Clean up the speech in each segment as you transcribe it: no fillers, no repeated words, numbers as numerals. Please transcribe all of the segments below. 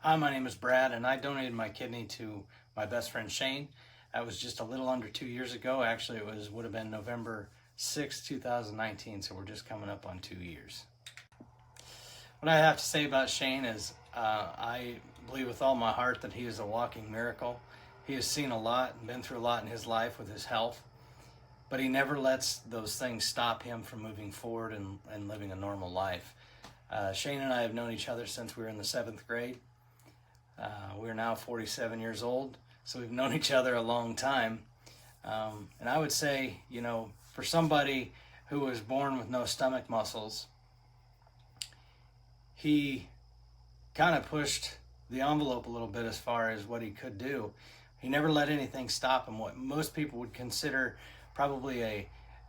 Hi, my name is Brad, and I donated my kidney to my best friend Shane. That was just a little under 2 years ago. Actually, would have been November 6, 2019, so we're just coming up on 2 years. What I have to say about Shane is I believe with all my heart that he is a walking miracle. He has seen a lot and been through a lot in his life with his health, but he never lets those things stop him from moving forward and living a normal life. Shane and I have known each other since we were in the 7th grade. We're now 47 years old, so we've known each other a long time. And I would say, for somebody who was born with no stomach muscles, he kind of pushed the envelope a little bit as far as what he could do. He never let anything stop him. What most people would consider probably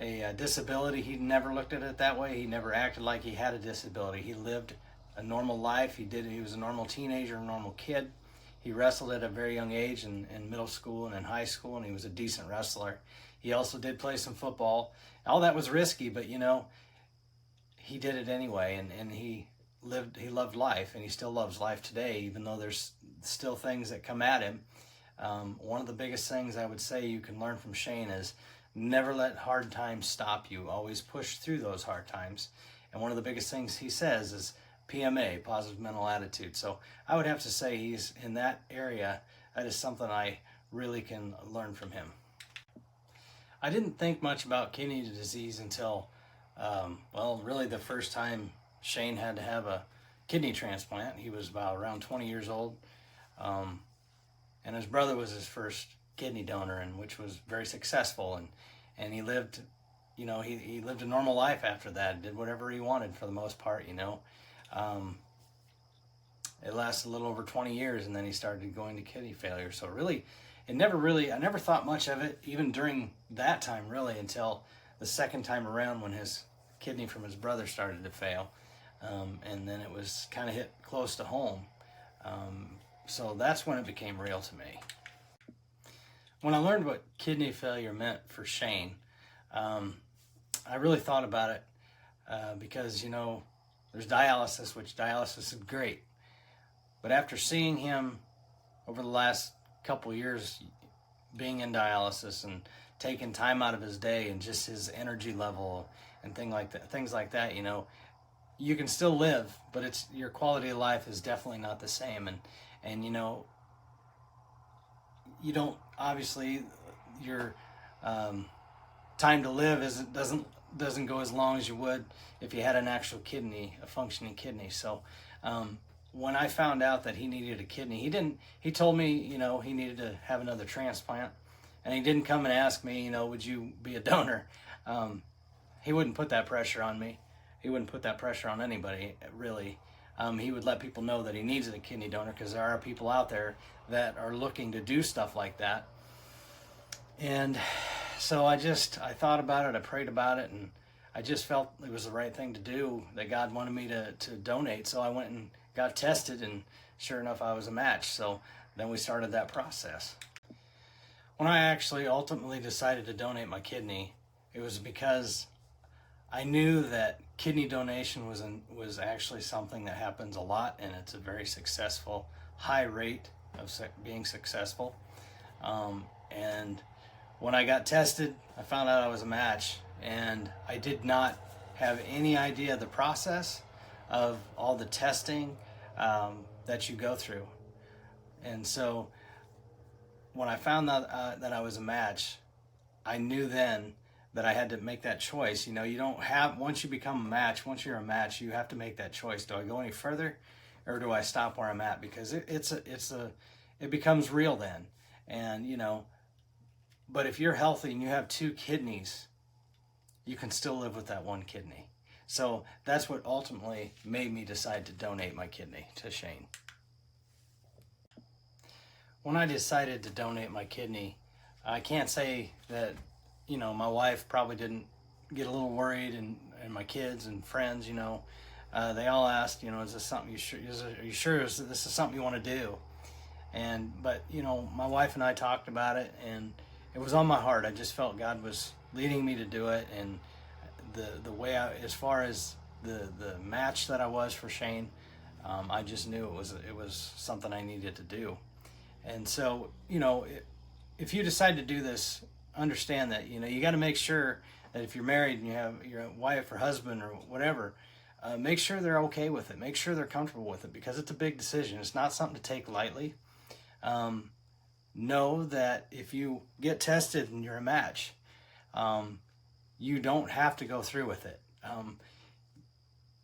a disability, he never looked at it that way. He never acted like he had a disability. He lived a normal life. He was a normal teenager, a normal kid. He wrestled at a very young age in middle school and in high school, and he was a decent wrestler. He also did play some football. All that was risky, but he did it anyway, and he loved life, and he still loves life today, even though there's still things that come at him. One of the biggest things I would say you can learn from Shane is never let hard times stop you. Always push through those hard times. And one of the biggest things he says is PMA, positive mental attitude. So I would have to say he's in that area. That is something I really can learn from him. I didn't think much about kidney disease until, really the first time Shane had to have a kidney transplant. He was around 20 years old. And his brother was his first kidney donor, and which was very successful. And he lived, he lived a normal life after that, did whatever he wanted for the most part, It lasted a little over 20 years, and then he started going to kidney failure. So really, I never thought much of it, even during that time, really, until the second time around when his kidney from his brother started to fail. And then it was kind of hit close to home. So that's when it became real to me. When I learned what kidney failure meant for Shane, I really thought about it because, there's dialysis, which dialysis is great. But after seeing him over the last couple years being in dialysis and taking time out of his day and just his energy level and things like that, you can still live, but your quality of life is definitely not the same. And you don't, obviously, your time to live doesn't go as long as you would if you had an actual kidney, a functioning kidney. So when I found out that he needed a kidney, he told me, he needed to have another transplant, and he didn't come and ask me, would you be a donor? He wouldn't put that pressure on me. He wouldn't put that pressure on anybody, really. He would let people know that he needs a kidney donor, because there are people out there that are looking to do stuff like that. And so I thought about it, I prayed about it, and I just felt it was the right thing to do, that God wanted me to donate. So I went and got tested, and sure enough, I was a match. So then we started that process. When I actually ultimately decided to donate my kidney, it was because I knew that kidney donation was actually something that happens a lot, and it's a very successful, high rate of being successful. And when I got tested, I found out I was a match, and I did not have any idea the process of all the testing that you go through. And so when I found out that I was a match, I knew then that I had to make that choice. You don't have, once you become a match, once you're a match, you have to make that choice. Do I go any further, or do I stop where I'm at? Because it becomes real then. And, but if you're healthy and you have 2 kidneys, you can still live with that 1 kidney. So that's what ultimately made me decide to donate my kidney to Shane. When I decided to donate my kidney, I can't say that, my wife probably didn't get a little worried, and my kids and friends, they all asked, is this something are you sure this is something you want to do? But my wife and I talked about it, and it was on my heart. I just felt God was leading me to do it, and the way as far as the match that I was for Shane, I just knew it was something I needed to do. And so, you know, if you decide to do this, understand that, you know, you got to make sure that if you're married and you have your wife or husband or whatever, make sure they're okay with it. Make sure they're comfortable with it, because it's a big decision. It's not something to take lightly. Know that if you get tested and you're a match, you don't have to go through with it.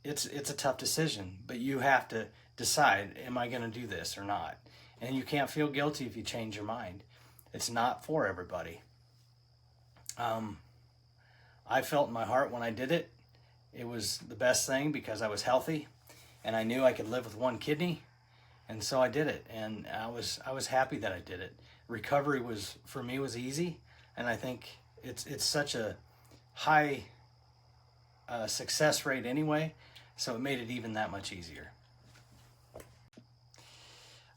It's a tough decision, but you have to decide, am I going to do this or not? And you can't feel guilty if you change your mind. It's not for everybody. I felt in my heart when I did it, it was the best thing because I was healthy and I knew I could live with one kidney. And so I did it, and I was happy that I did it. Recovery for me was easy, and I think it's such a high success rate anyway, so it made it even that much easier.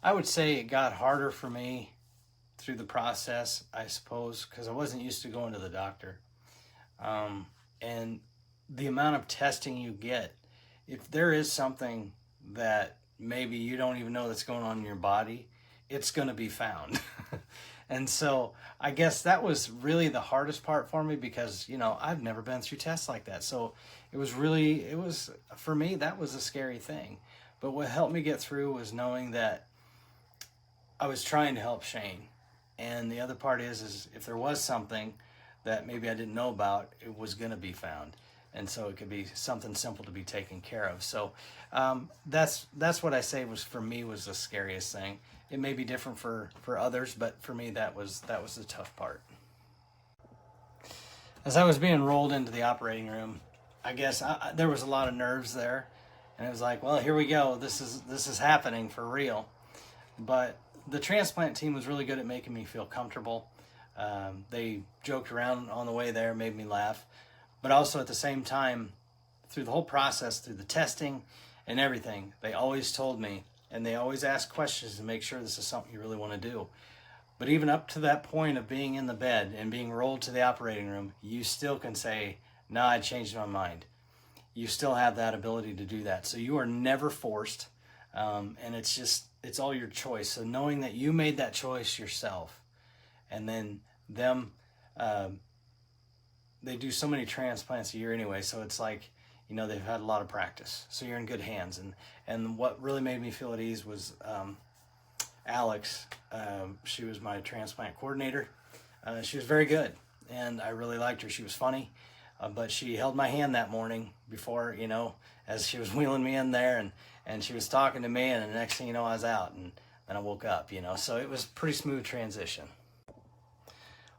I would say it got harder for me through the process, I suppose, because I wasn't used to going to the doctor. And the amount of testing you get, if there is something that maybe you don't even know that's going on in your body, it's going to be found. And so I guess that was really the hardest part for me, because, you know, I've never been through tests like that. So for me, that was a scary thing. But what helped me get through was knowing that I was trying to help Shane. And the other part is if there was something that maybe I didn't know about, it was going to be found. And so it could be something simple to be taken care of. So that's what I say was, for me, was the scariest thing. It may be different for others, but for me, that was the tough part. As I was being rolled into the operating room, I guess there was a lot of nerves there, and it was like, well, here we go. This is happening for real. But the transplant team was really good at making me feel comfortable. They joked around on the way there, made me laugh. But also at the same time, through the whole process, through the testing and everything, they always told me, and they always asked questions to make sure this is something you really want to do. But even up to that point of being in the bed and being rolled to the operating room, you still can say, no, I changed my mind. You still have that ability to do that. So you are never forced, and it's all your choice. So knowing that you made that choice yourself, and then them, they do so many transplants a year anyway, so it's like, you know, they've had a lot of practice. So you're in good hands. And what really made me feel at ease was Alex. She was my transplant coordinator. She was very good, and I really liked her. She was funny, but she held my hand that morning before, you know, as she was wheeling me in there, and she was talking to me, and the next thing you know, I was out, and then I woke up, you know. So it was a pretty smooth transition.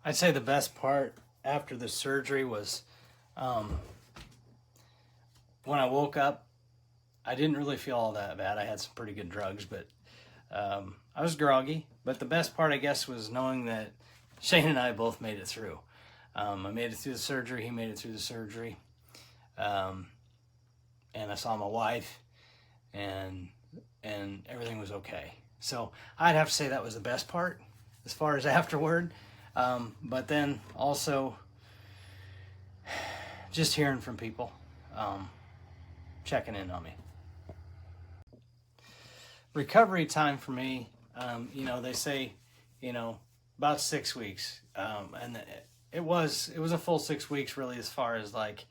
I'd say the best part after the surgery was when I woke up, I didn't really feel all that bad. I had some pretty good drugs, but I was groggy. But the best part, I guess, was knowing that Shane and I both made it through. I made it through the surgery. He made it through the surgery. And I saw my wife, and everything was okay. So I'd have to say that was the best part as far as afterward. But then also just hearing from people, checking in on me. Recovery time for me, you know, they say, you know, about 6 weeks. And it was a full 6 weeks, really, as far as like,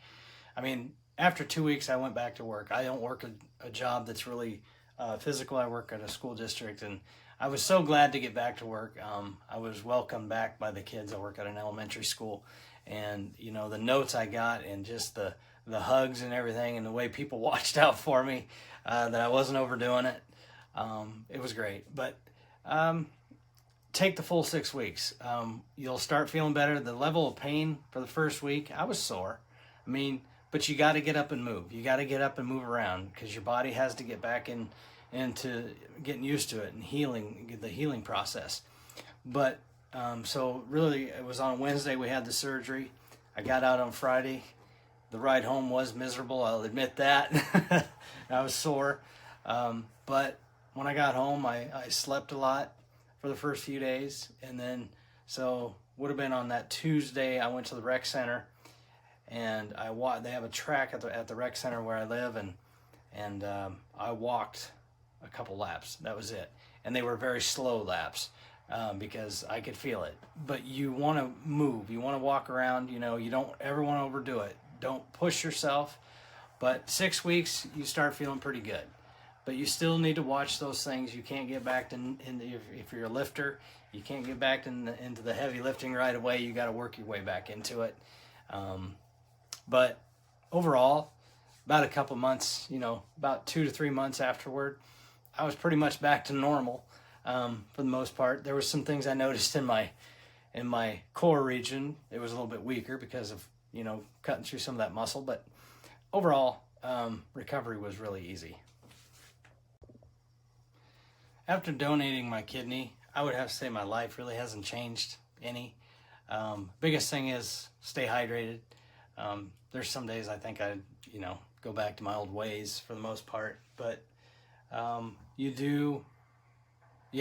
I mean, after 2 weeks, I went back to work. I don't work a job that's really physical. I work at a school district, and I was so glad to get back to work. I was welcomed back by the kids. I work at an elementary school, and, you know, the notes I got, and just the hugs and everything, and the way people watched out for me, that I wasn't overdoing it. It was great. But take the full 6 weeks. You'll start feeling better. The level of pain for the first week, I was sore. I mean, but you got to get up and move. You got to get up and move around, because your body has to get back into getting used to it and the healing process. But so really, it was on Wednesday we had the surgery. I got out on Friday. The ride home was miserable, I'll admit that. I was sore. But when I got home, I slept a lot for the first few days. And then, so would have been on that Tuesday, I went to the rec center, and they have a track at the rec center where I live, and I walked a couple laps. That was it. And they were very slow laps because I could feel it. But you want to move. You want to walk around. You know, you don't ever want to overdo it. Don't push yourself. But 6 weeks, you start feeling pretty good. But you still need to watch those things. You can't get back if you're a lifter, you can't get back into the heavy lifting right away. You got to work your way back into it. But overall, about a couple months, you know, about 2 to 3 months afterward, I was pretty much back to normal for the most part. There was some things I noticed in my core region. It was a little bit weaker because of, you know, cutting through some of that muscle. But overall, recovery was really easy. After donating my kidney, I would have to say my life really hasn't changed any. Biggest thing is stay hydrated. There's some days I think I'd, you know, go back to my old ways for the most part, but you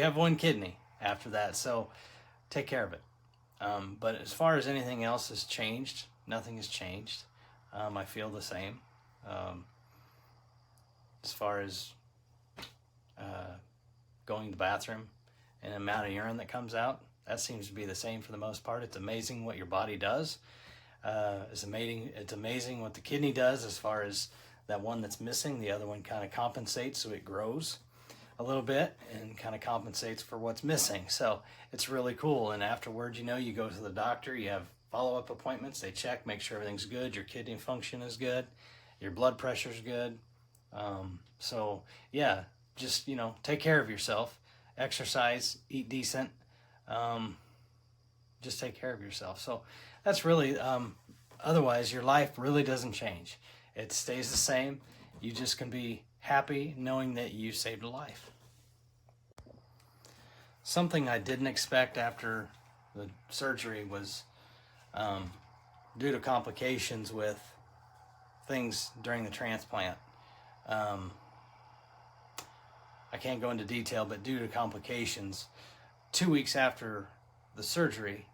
have one kidney after that, so take care of it. But as far as anything else has changed, nothing has changed. I feel the same. As far as going to the bathroom and the amount of urine that comes out, that seems to be the same for the most part. It's amazing what your body does. It's amazing what the kidney does as far as that one that's missing. The other one kind of compensates, so it grows a little bit and kind of compensates for what's missing. So it's really cool. And afterwards, you know, you go to the doctor, you have follow-up appointments. They check, make sure everything's good. Your kidney function is good. Your blood pressure's good. So yeah, just, you know, take care of yourself, exercise, eat decent, just take care of yourself. So that's really, otherwise your life really doesn't change. It stays the same. You just can be happy knowing that you saved a life. Something I didn't expect after the surgery was due to complications with things during the transplant. I can't go into detail, but due to complications, 2 weeks after the surgery,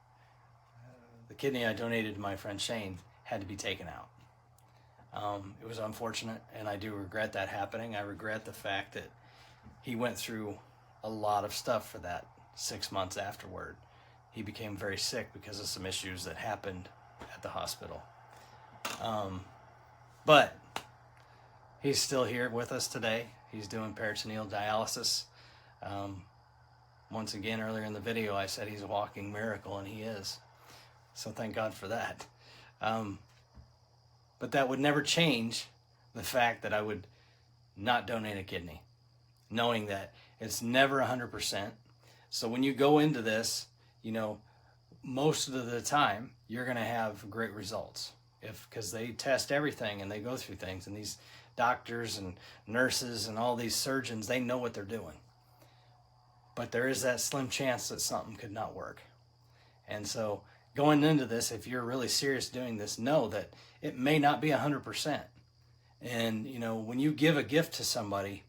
the kidney I donated to my friend Shane had to be taken out. It was unfortunate, and I do regret that happening. I regret the fact that he went through a lot of stuff for that 6 months afterward. He became very sick because of some issues that happened at the hospital. But he's still here with us today. He's doing peritoneal dialysis. Once again, earlier in the video, I said he's a walking miracle, and he is. So thank God for that. But that would never change the fact that I would not donate a kidney, knowing that it's never 100%. So when you go into this, you know, most of the time, you're going to have great results because they test everything and they go through things, and these doctors and nurses and all these surgeons, they know what they're doing. But there is that slim chance that something could not work. And so going into this, if you're really serious doing this, know that it may not be 100%. And, you know, when you give a gift to somebody,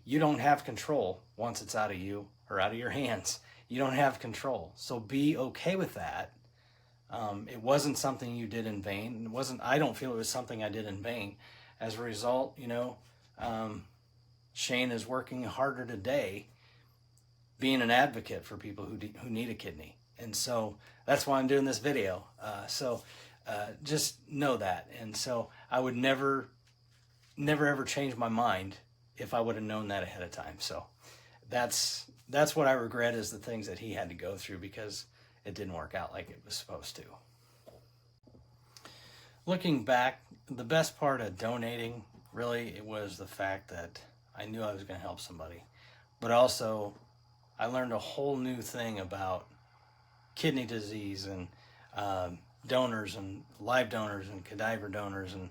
you don't have control once it's out of you or out of your hands. You don't have control. So be okay with that. It wasn't something you did in vain. I don't feel it was something I did in vain. As a result, you know, Shane is working harder today being an advocate for people who need a kidney. And so that's why I'm doing this video. Just know that. And so I would never ever change my mind if I would have known that ahead of time. So that's what I regret, is the things that he had to go through because it didn't work out like it was supposed to. Looking back, the best part of donating, really, it was the fact that I knew I was going to help somebody. But also, I learned a whole new thing about kidney disease and donors and live donors and cadaver donors and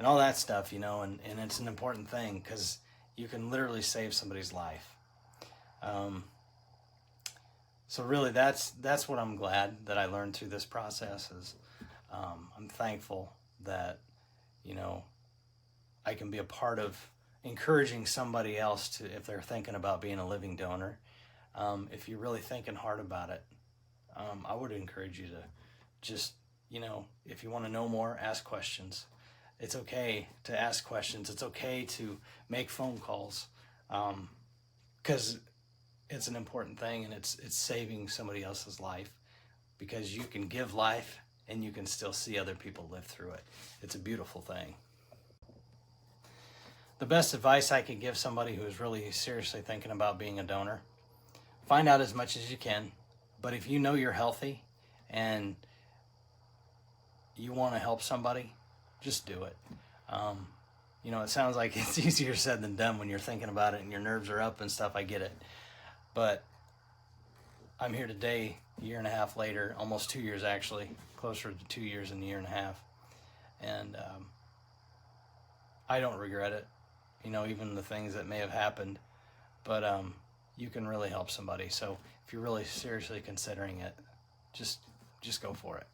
all that stuff, you know, and it's an important thing because you can literally save somebody's life. So really, that's what I'm glad that I learned through this process is I'm thankful that, you know, I can be a part of encouraging somebody else to, if they're thinking about being a living donor. If you're really thinking hard about it, I would encourage you to just, you know, if you want to know more, ask questions. It's okay to ask questions. It's okay to make phone calls. because it's an important thing, and it's saving somebody else's life, because you can give life and you can still see other people live through it. It's a beautiful thing. The best advice I could give somebody who is really seriously thinking about being a donor: find out as much as you can, but if you know you're healthy and you want to help somebody, just do it. It sounds like it's easier said than done when you're thinking about it and your nerves are up and stuff. I get it. But I'm here today, a year and a half later, almost 2 years actually, closer to 2 years than a year and a half. And I don't regret it, even the things that may have happened. But you can really help somebody. So if you're really seriously considering it, just go for it.